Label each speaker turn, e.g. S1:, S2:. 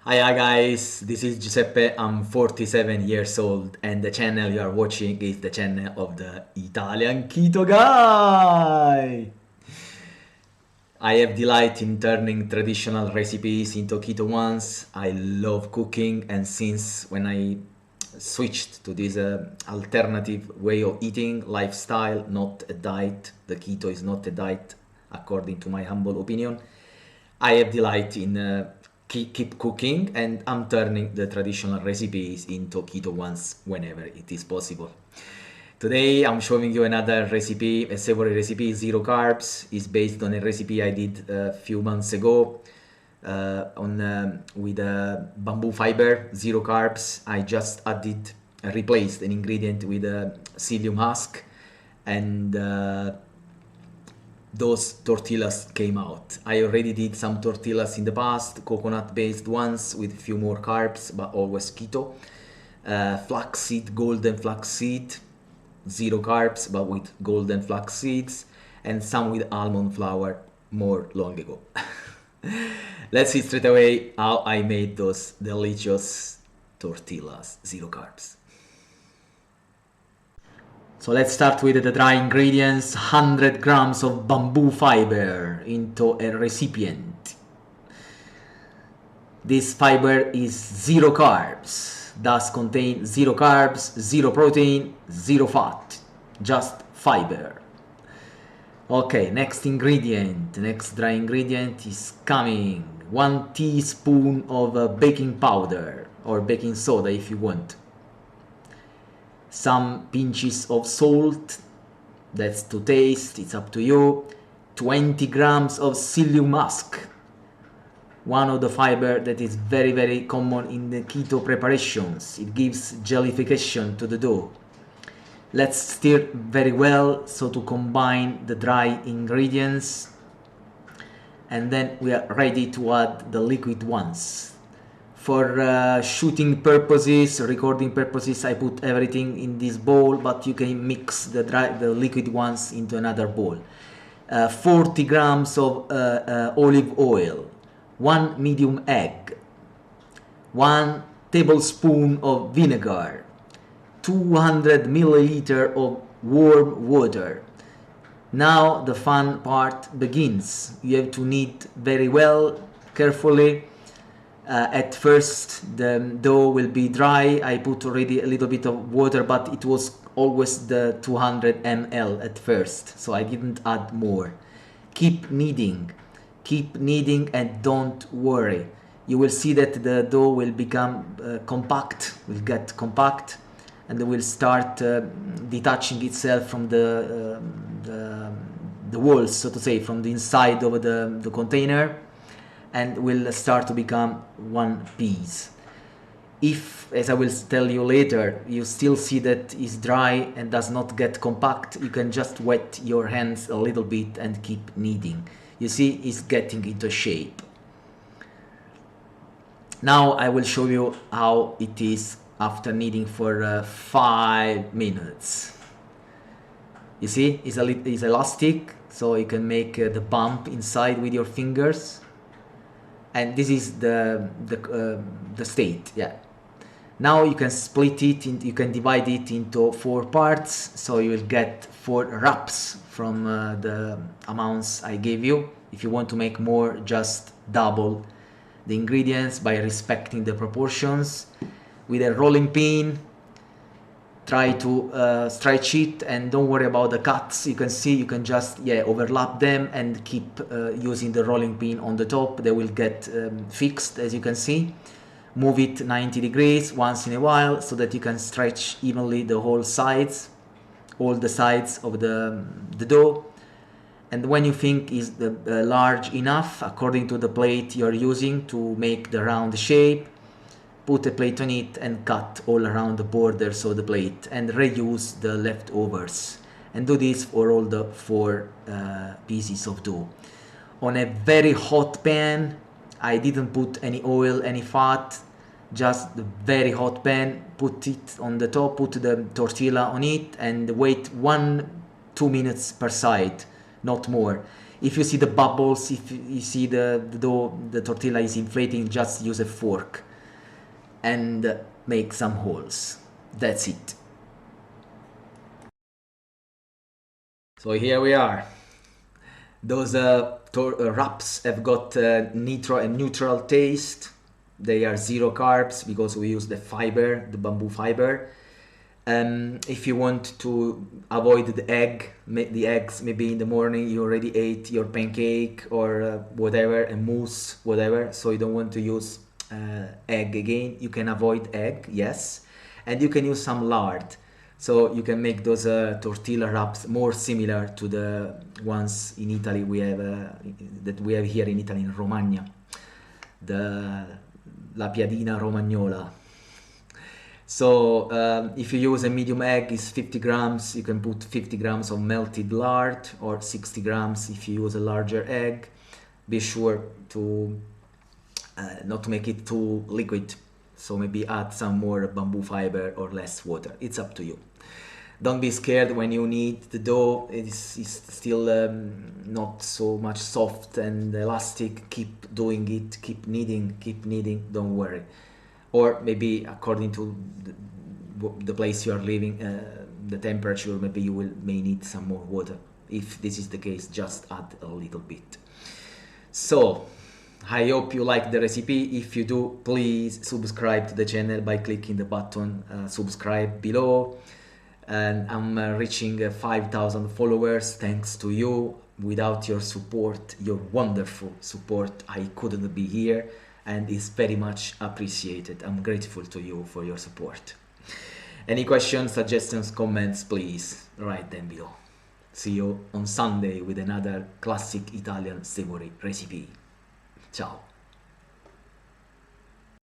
S1: Hi guys, this is Giuseppe. I'm 47 years old and the channel you are watching is the channel of the Italian Keto guy. I have delight in turning traditional recipes into keto ones. I love cooking, and since when I switched to this alternative way of eating lifestyle, not a diet, the keto is not a diet according to my humble opinion. I have delight in keep cooking, and I'm turning the traditional recipes into keto ones whenever it is possible. Today I'm showing you another recipe, a savory recipe, zero carbs. Is based on a recipe I did a few months ago with bamboo fiber, zero carbs. I just replaced an ingredient with a psyllium husk, and those tortillas came out. I already did some tortillas in the past, coconut-based ones with a few more carbs, but always keto. Flaxseed, golden flaxseed, zero carbs, but with golden flax seeds, and some with almond flour more long ago. Let's see straight away how I made those delicious tortillas, zero carbs. So let's start with the dry ingredients. 100 grams of bamboo fiber into a recipient. This fiber is zero carbs, thus contain zero carbs, zero protein, zero fat, just fiber. Okay, next dry ingredient is coming. 1 teaspoon of baking powder or baking soda if you want. Some pinches of salt, that's to taste, it's up to you. 20 grams of psyllium husk, one of the fiber that is very common in the keto preparations. It gives jellification to the dough. Let's stir very well so to combine the dry ingredients, and then we are ready to add the liquid ones. For shooting purposes, recording purposes, I put everything in this bowl, but you can mix the liquid ones into another bowl. 40 grams of olive oil, 1 medium egg, 1 tablespoon of vinegar, 200 milliliter of warm water. Now the fun part begins. You have to knead very well, carefully. At first the dough will be dry. I put already a little bit of water, but it was always the 200 ml at first, so I didn't add more. Keep kneading and don't worry. You will see that the dough will become will get compact, and it will start detaching itself from the walls, so to say, from the inside of the container, and will start to become one piece. If, as I will tell you later, you still see that it's dry and does not get compact, you can just wet your hands a little bit and keep kneading. You see, it's getting into shape. Now I will show you how it is after kneading for 5 minutes. You see, it's elastic, so you can make the bump inside with your fingers. And this is the state, yeah. Now you can split it, you can divide it into 4 parts, so you will get 4 wraps from the amounts I gave you. If you want to make more, just double the ingredients by respecting the proportions. With a rolling pin, try to stretch it, and don't worry about the cuts. You can see, you can just overlap them and keep using the rolling pin on the top. They will get fixed, as you can see. Move it 90 degrees once in a while so that you can stretch evenly the all the sides of the dough. And when you think is large enough, according to the plate you're using to make the round shape, put a plate on it and cut all around the borders of the plate and reuse the leftovers. And do this for all the 4 pieces of dough. On a very hot pan, I didn't put any oil, any fat, just the very hot pan. Put it on the top, put the tortilla on it, and wait 1-2 minutes per side, not more. If you see the bubbles, if you see the dough, the tortilla is inflating, just use a fork and make some holes. That's it. So here we are. Those wraps have got a neutral taste. They are zero carbs because we use the fiber, the bamboo fiber. If you want to avoid the eggs, maybe in the morning you already ate your pancake or whatever, a mousse, whatever, so you don't want to use egg again, you can avoid egg, yes, and you can use some lard. So you can make those tortilla wraps more similar to the ones in Italy that we have here in Italy, in Romagna, la piadina romagnola. So if you use a medium egg, is 50 grams, you can put 50 grams of melted lard, or 60 grams if you use a larger egg. Be sure to not to make it too liquid, so maybe add some more bamboo fiber or less water. It's up to you. Don't be scared when you knead the dough. It's still not so much soft and elastic. Keep doing it, keep kneading, don't worry. Or maybe according to the place you are living, the temperature, maybe you may need some more water. If this is the case, just add a little bit. So I hope you like the recipe. If you do, please subscribe to the channel by clicking the button subscribe below. And I'm reaching 5,000 followers thanks to you. Without your support, your wonderful support, I couldn't be here, and it's very much appreciated. I'm grateful to you for your support. Any questions, suggestions, comments, please write them below. See you on Sunday with another classic Italian savory recipe. Ciao.